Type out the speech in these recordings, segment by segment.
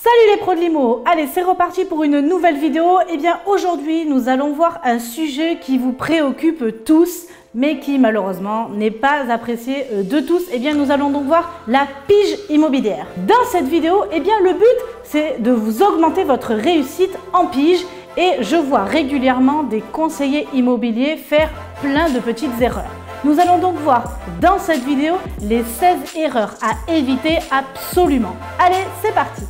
Salut les pros de l'IMO. Allez, c'est reparti pour une nouvelle vidéo. Eh bien aujourd'hui nous allons voir un sujet qui vous préoccupe tous mais qui malheureusement n'est pas apprécié de tous. Eh bien nous allons donc voir la pige immobilière. Dans cette vidéo, eh bien le but c'est de vous augmenter votre réussite en pige et je vois régulièrement des conseillers immobiliers faire plein de petites erreurs. Nous allons donc voir dans cette vidéo les 16 erreurs à éviter absolument. Allez, c'est parti!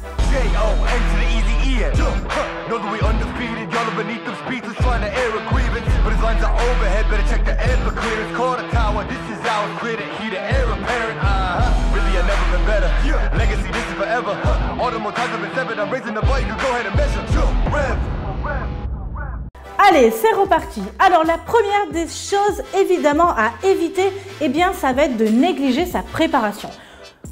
Allez, c'est reparti. Alors la première des choses évidemment à éviter, eh bien ça va être de négliger sa préparation.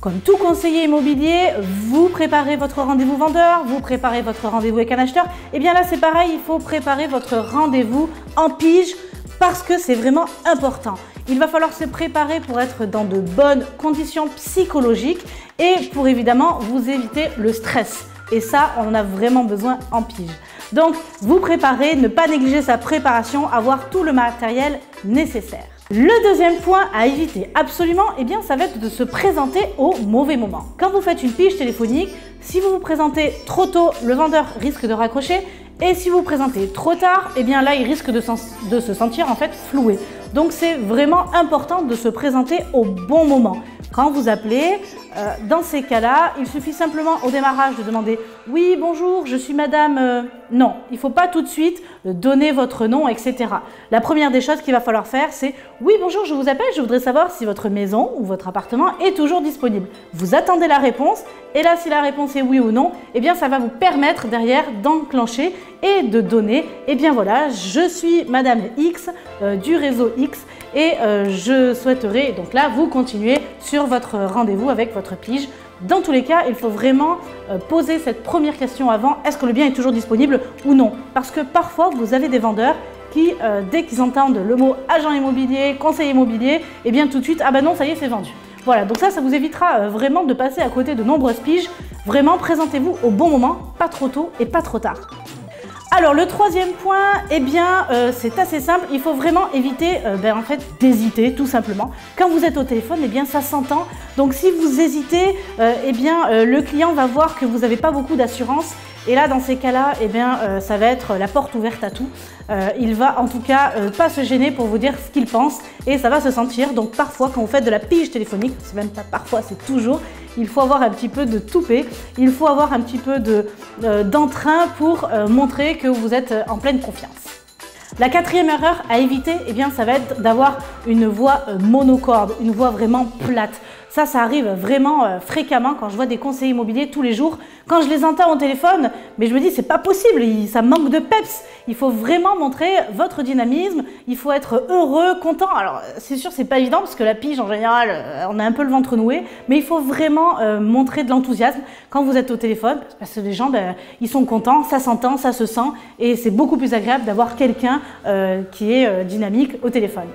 Comme tout conseiller immobilier, vous préparez votre rendez-vous vendeur, vous préparez votre rendez-vous avec un acheteur. Et bien là, c'est pareil, il faut préparer votre rendez-vous en pige parce que c'est vraiment important. Il va falloir se préparer pour être dans de bonnes conditions psychologiques et pour évidemment vous éviter le stress. Et ça, on en a vraiment besoin en pige. Donc, vous préparez, ne pas négliger sa préparation, avoir tout le matériel nécessaire. Le deuxième point à éviter absolument, eh bien, ça va être de se présenter au mauvais moment. Quand vous faites une pige téléphonique, si vous vous présentez trop tôt, le vendeur risque de raccrocher. Et si vous vous présentez trop tard, eh bien là, il risque de se sentir en fait floué. Donc, c'est vraiment important de se présenter au bon moment. Quand vous appelez, dans ces cas-là, il suffit simplement au démarrage de demander « Oui, bonjour, je suis madame… Non, il ne faut pas tout de suite donner votre nom, etc. La première des choses qu'il va falloir faire, c'est « Oui, bonjour, je vous appelle, je voudrais savoir si votre maison ou votre appartement est toujours disponible. » Vous attendez la réponse et là, si la réponse est oui ou non, eh bien, ça va vous permettre derrière d'enclencher et de donner « Eh bien voilà, je suis madame X du réseau X et je souhaiterais… » Donc là, vous continuez sur votre rendez-vous avec votre pige. Dans tous les cas, il faut vraiment poser cette première question avant, est-ce que le bien est toujours disponible ou non? Parce que parfois, vous avez des vendeurs qui, dès qu'ils entendent le mot agent immobilier, conseiller immobilier, eh bien tout de suite, ah ben non, ça y est, c'est vendu. Voilà, donc ça vous évitera vraiment de passer à côté de nombreuses piges. Vraiment, présentez-vous au bon moment, pas trop tôt et pas trop tard. Alors le troisième point, eh bien c'est assez simple, il faut vraiment éviter en fait d'hésiter tout simplement. Quand vous êtes au téléphone, eh bien ça s'entend. Donc si vous hésitez, le client va voir que vous n'avez pas beaucoup d'assurance. Et là, dans ces cas-là, eh bien, ça va être la porte ouverte à tout. Il va en tout cas pas se gêner pour vous dire ce qu'il pense et ça va se sentir. Donc parfois, quand vous faites de la pige téléphonique, c'est même pas parfois, c'est toujours, il faut avoir un petit peu de toupet, il faut avoir un petit peu d'entrain pour montrer que vous êtes en pleine confiance. La quatrième erreur à éviter, eh bien, ça va être d'avoir une voix monocorde, une voix vraiment plate. Ça arrive vraiment fréquemment quand je vois des conseillers immobiliers tous les jours. Quand je les entends au téléphone, mais je me dis c'est pas possible, ça manque de peps. Il faut vraiment montrer votre dynamisme, il faut être heureux, content. Alors c'est sûr c'est pas évident parce que la pige en général, on a un peu le ventre noué, mais il faut vraiment montrer de l'enthousiasme quand vous êtes au téléphone parce que les gens ils sont contents, ça s'entend, ça se sent et c'est beaucoup plus agréable d'avoir quelqu'un qui est dynamique au téléphone.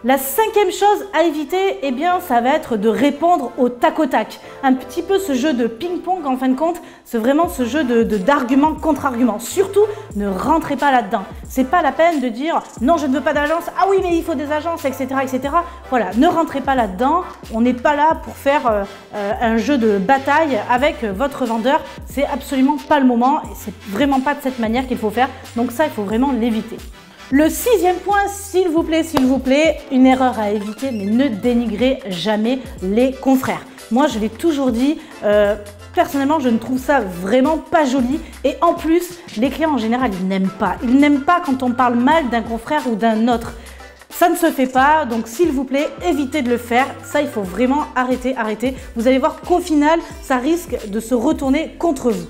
La cinquième chose à éviter, eh bien, ça va être de répondre au tac au tac. Un petit peu ce jeu de ping-pong en fin de compte, c'est vraiment ce jeu d'argument contre argument. Surtout, ne rentrez pas là-dedans. C'est pas la peine de dire non, je ne veux pas d'agence, ah oui, mais il faut des agences, etc., etc. Voilà, ne rentrez pas là-dedans. On n'est pas là pour faire un jeu de bataille avec votre vendeur. C'est absolument pas le moment et c'est vraiment pas de cette manière qu'il faut faire. Donc ça, il faut vraiment l'éviter. Le sixième point, s'il vous plaît, une erreur à éviter, mais ne dénigrez jamais les confrères. Moi, je l'ai toujours dit, personnellement, je ne trouve ça vraiment pas joli. Et en plus, les clients en général, ils n'aiment pas. Ils n'aiment pas quand on parle mal d'un confrère ou d'un autre. Ça ne se fait pas, donc s'il vous plaît, évitez de le faire. Ça, il faut vraiment arrêter. Vous allez voir qu'au final, ça risque de se retourner contre vous.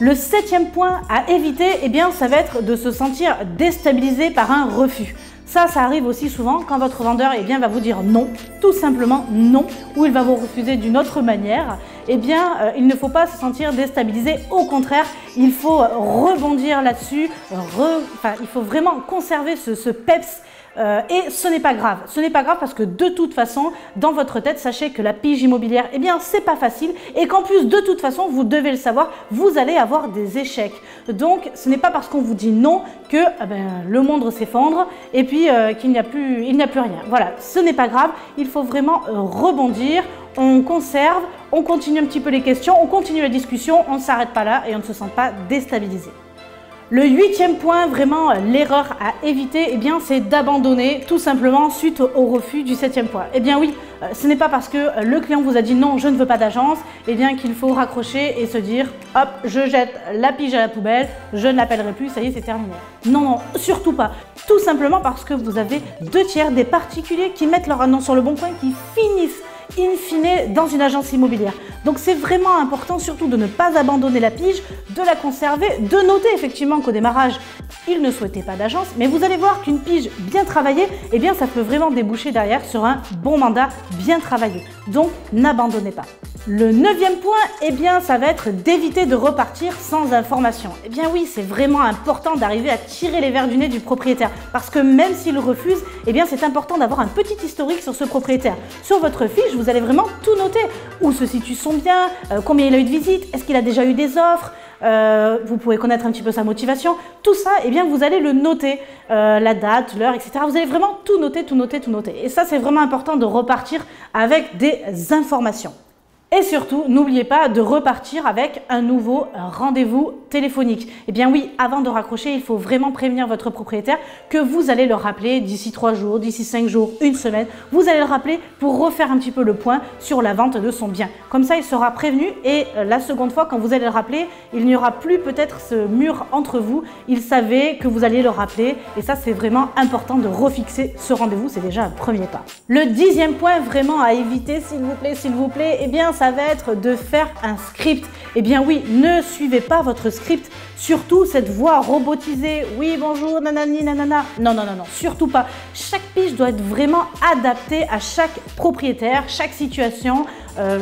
Le septième point à éviter, eh bien, ça va être de se sentir déstabilisé par un refus. Ça arrive aussi souvent quand votre vendeur va vous dire non, tout simplement non, ou il va vous refuser d'une autre manière. Eh bien, il ne faut pas se sentir déstabilisé. Au contraire, il faut rebondir là-dessus. Il faut vraiment conserver ce peps Et ce n'est pas grave. Ce n'est pas grave parce que de toute façon, dans votre tête, sachez que la pige immobilière, eh bien, c'est pas facile et qu'en plus, de toute façon, vous devez le savoir, vous allez avoir des échecs. Donc, ce n'est pas parce qu'on vous dit non que le monde s'effondre et puis qu'il n'y a plus rien. Voilà, ce n'est pas grave. Il faut vraiment rebondir. On conserve, on continue un petit peu les questions, on continue la discussion, on ne s'arrête pas là et on ne se sent pas déstabilisé. Le 8e point, vraiment l'erreur à éviter, eh bien, c'est d'abandonner tout simplement suite au refus du 7e point. Eh bien oui, ce n'est pas parce que le client vous a dit non, je ne veux pas d'agence, eh bien qu'il faut raccrocher et se dire hop, je jette la pige à la poubelle, je ne l'appellerai plus, ça y est, c'est terminé. Non, non, surtout pas. Tout simplement parce que vous avez 2/3 des particuliers qui mettent leur annonce sur le bon coin, qui finissent in fine dans une agence immobilière. Donc c'est vraiment important surtout de ne pas abandonner la pige, de la conserver, de noter effectivement qu'au démarrage, il ne souhaitait pas d'agence, mais vous allez voir qu'une pige bien travaillée, eh bien ça peut vraiment déboucher derrière sur un bon mandat bien travaillé. Donc n'abandonnez pas. Le 9e point, eh bien, ça va être d'éviter de repartir sans information. Eh bien oui, c'est vraiment important d'arriver à tirer les vers du nez du propriétaire parce que même s'il refuse, eh bien c'est important d'avoir un petit historique sur ce propriétaire. Sur votre fiche, vous allez vraiment tout noter. Où se situe son bien, combien il a eu de visites, est-ce qu'il a déjà eu des offres, vous pouvez connaître un petit peu sa motivation. Tout ça, eh bien, vous allez le noter, la date, l'heure, etc. Vous allez vraiment tout noter, tout noter, tout noter. Et ça, c'est vraiment important de repartir avec des informations. Et surtout, n'oubliez pas de repartir avec un nouveau rendez-vous téléphonique. Eh bien oui, avant de raccrocher, il faut vraiment prévenir votre propriétaire que vous allez le rappeler d'ici 3 jours, d'ici 5 jours, une semaine. Vous allez le rappeler pour refaire un petit peu le point sur la vente de son bien. Comme ça, il sera prévenu et la seconde fois, quand vous allez le rappeler, il n'y aura plus peut-être ce mur entre vous. Il savait que vous alliez le rappeler et ça, c'est vraiment important de refixer ce rendez-vous. C'est déjà un premier pas. Le 10e point vraiment à éviter, s'il vous plaît, eh bien, ça va être de faire un script. Eh bien oui, ne suivez pas votre script, surtout cette voix robotisée. Oui, bonjour, nanani, nanana. Non, non, non, non, surtout pas. Chaque pige doit être vraiment adaptée à chaque propriétaire, chaque situation.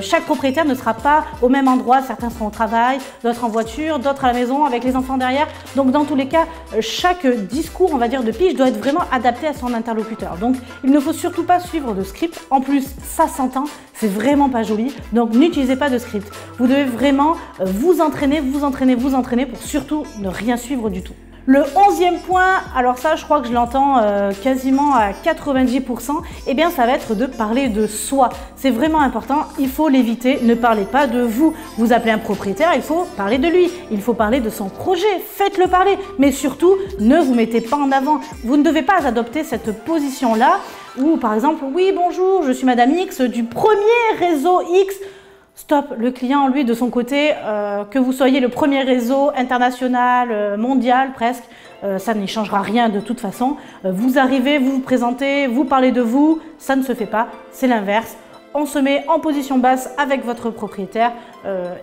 Chaque propriétaire ne sera pas au même endroit. Certains seront au travail, d'autres en voiture, d'autres à la maison avec les enfants derrière. Donc dans tous les cas, chaque discours, on va dire, de pige doit être vraiment adapté à son interlocuteur. Donc il ne faut surtout pas suivre de script. En plus, ça s'entend, c'est vraiment pas joli. Donc n'utilisez pas de script. Vous devez vraiment vous entraîner pour surtout ne rien suivre du tout. Le 11e point, alors ça je crois que je l'entends quasiment à 90%, eh bien ça va être de parler de soi. C'est vraiment important, il faut l'éviter, ne parlez pas de vous. Vous appelez un propriétaire, il faut parler de lui, il faut parler de son projet, faites-le parler. Mais surtout, ne vous mettez pas en avant. Vous ne devez pas adopter cette position-là où par exemple, oui bonjour, je suis Madame X du premier réseau X. Stop, le client, lui, de son côté, que vous soyez le premier réseau international, mondial presque, ça n'y changera rien de toute façon. Vous arrivez, vous vous présentez, vous parlez de vous, ça ne se fait pas, c'est l'inverse. On se met en position basse avec votre propriétaire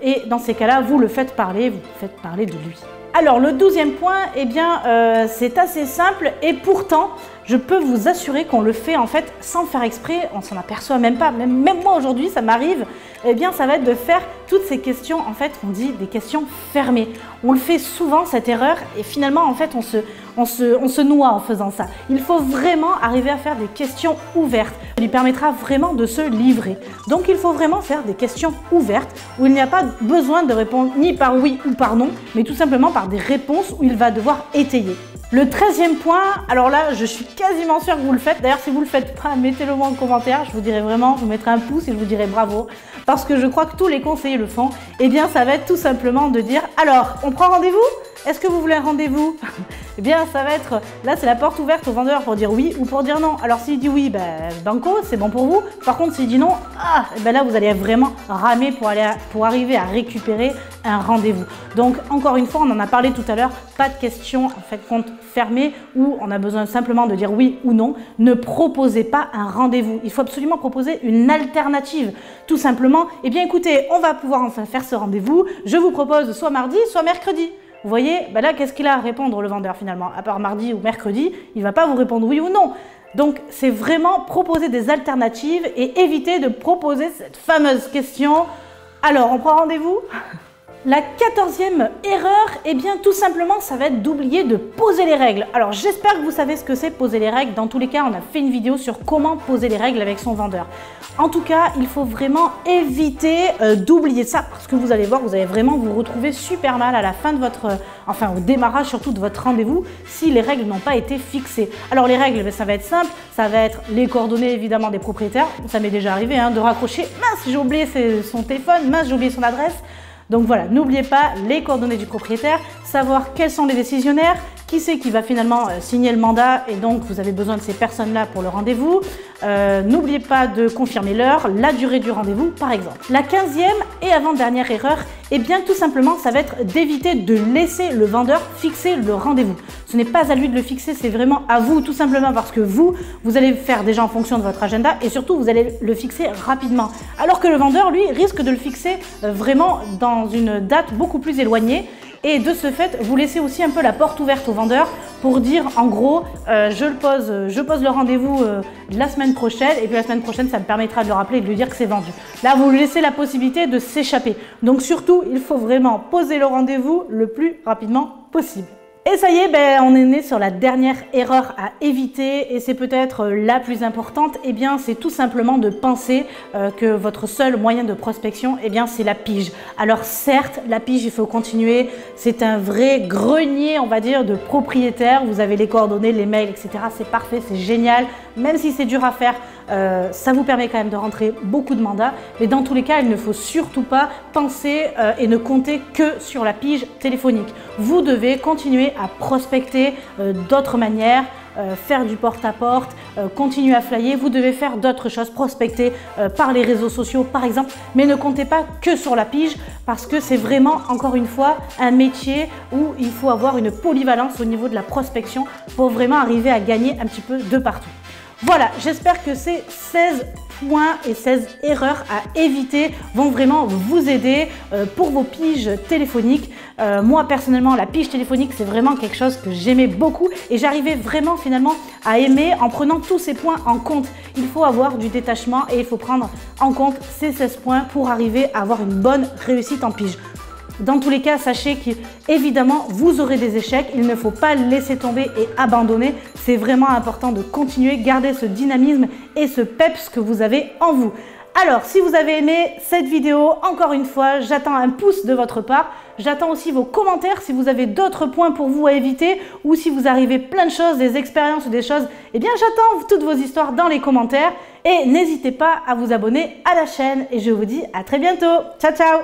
et dans ces cas-là, vous le faites parler, vous faites parler de lui. Alors le 12e point, eh bien, c'est assez simple et pourtant, je peux vous assurer qu'on le fait en fait sans faire exprès, on s'en aperçoit même pas, même moi aujourd'hui ça m'arrive, eh bien ça va être de faire toutes ces questions, en fait on dit des questions fermées. On le fait souvent cette erreur et finalement en fait on se noie en faisant ça. Il faut vraiment arriver à faire des questions ouvertes, ça lui permettra vraiment de se livrer. Donc il faut vraiment faire des questions ouvertes où il n'y a pas besoin de répondre ni par oui ou par non, mais tout simplement par des réponses où il va devoir étayer. Le 13e point, alors là, je suis quasiment sûre que vous le faites. D'ailleurs, si vous ne le faites pas, mettez-le moi en commentaire. Je vous dirai vraiment, je vous mettrai un pouce et je vous dirai bravo. Parce que je crois que tous les conseillers le font. Eh bien, ça va être tout simplement de dire, alors, on prend rendez-vous ? Est-ce que vous voulez un rendez-vous? Eh bien, ça va être, là, c'est la porte ouverte au vendeur pour dire oui ou pour dire non. Alors, s'il dit oui, ben, banco, c'est bon pour vous. Par contre, s'il dit non, ben là, vous allez vraiment ramer pour arriver à récupérer un rendez-vous. Donc, encore une fois, on en a parlé tout à l'heure, pas de questions, en fait, compte fermé où on a besoin simplement de dire oui ou non. Ne proposez pas un rendez-vous. Il faut absolument proposer une alternative. Tout simplement, eh bien, écoutez, on va pouvoir enfin faire ce rendez-vous. Je vous propose soit mardi, soit mercredi. Vous voyez, ben là, qu'est-ce qu'il a à répondre le vendeur finalement? À part mardi ou mercredi, il ne va pas vous répondre oui ou non. Donc, c'est vraiment proposer des alternatives et éviter de proposer cette fameuse question. Alors, on prend rendez-vous? La 14e erreur, eh bien tout simplement, ça va être d'oublier de poser les règles. Alors j'espère que vous savez ce que c'est poser les règles. Dans tous les cas, on a fait une vidéo sur comment poser les règles avec son vendeur. En tout cas, il faut vraiment éviter d'oublier ça parce que vous allez voir, vous allez vraiment vous retrouver super mal à la fin de votre, enfin au démarrage surtout de votre rendez-vous si les règles n'ont pas été fixées. Alors les règles, ça va être simple, ça va être les coordonnées évidemment des propriétaires. Ça m'est déjà arrivé de raccrocher, mince j'ai oublié son téléphone, mince j'ai oublié son adresse. Donc voilà, n'oubliez pas les coordonnées du propriétaire, savoir quels sont les décisionnaires, qui c'est qui va finalement signer le mandat et donc vous avez besoin de ces personnes-là pour le rendez-vous. N'oubliez pas de confirmer l'heure, la durée du rendez-vous par exemple. La 15e et avant-dernière erreur, eh bien tout simplement ça va être d'éviter de laisser le vendeur fixer le rendez-vous. Ce n'est pas à lui de le fixer, c'est vraiment à vous tout simplement parce que vous allez faire déjà en fonction de votre agenda et surtout vous allez le fixer rapidement. Alors que le vendeur lui risque de le fixer vraiment dans une date beaucoup plus éloignée. Et de ce fait, vous laissez aussi un peu la porte ouverte au vendeur pour dire en gros, je pose le rendez-vous la semaine prochaine et puis la semaine prochaine, ça me permettra de le rappeler et de lui dire que c'est vendu. Là, vous lui laissez la possibilité de s'échapper. Donc surtout, il faut vraiment poser le rendez-vous le plus rapidement possible. Et ça y est, on est né sur la dernière erreur à éviter et c'est peut-être la plus importante. Eh bien, c'est tout simplement de penser que votre seul moyen de prospection, eh bien, c'est la pige. Alors certes, la pige, il faut continuer. C'est un vrai grenier, on va dire, de propriétaires. Vous avez les coordonnées, les mails, etc. C'est parfait, c'est génial. Même si c'est dur à faire, ça vous permet quand même de rentrer beaucoup de mandats. Mais dans tous les cas, il ne faut surtout pas penser et ne compter que sur la pige téléphonique. Vous devez continuer à prospecter d'autres manières, faire du porte-à-porte, continuer à flyer. Vous devez faire d'autres choses, prospecter par les réseaux sociaux par exemple, mais ne comptez pas que sur la pige parce que c'est vraiment, encore une fois, un métier où il faut avoir une polyvalence au niveau de la prospection pour vraiment arriver à gagner un petit peu de partout. Voilà, j'espère que ces 16 points et 16 erreurs à éviter vont vraiment vous aider pour vos piges téléphoniques. Moi personnellement, la pige téléphonique, c'est vraiment quelque chose que j'aimais beaucoup et j'arrivais vraiment finalement à aimer en prenant tous ces points en compte. Il faut avoir du détachement et il faut prendre en compte ces 16 points pour arriver à avoir une bonne réussite en pige. Dans tous les cas, sachez qu'évidemment, vous aurez des échecs. Il ne faut pas laisser tomber et abandonner. C'est vraiment important de continuer, garder ce dynamisme et ce peps que vous avez en vous. Alors, si vous avez aimé cette vidéo, encore une fois, j'attends un pouce de votre part. J'attends aussi vos commentaires si vous avez d'autres points pour vous à éviter ou si vous arrivez plein de choses, des expériences ou des choses. Eh bien, j'attends toutes vos histoires dans les commentaires et n'hésitez pas à vous abonner à la chaîne et je vous dis à très bientôt. Ciao, ciao!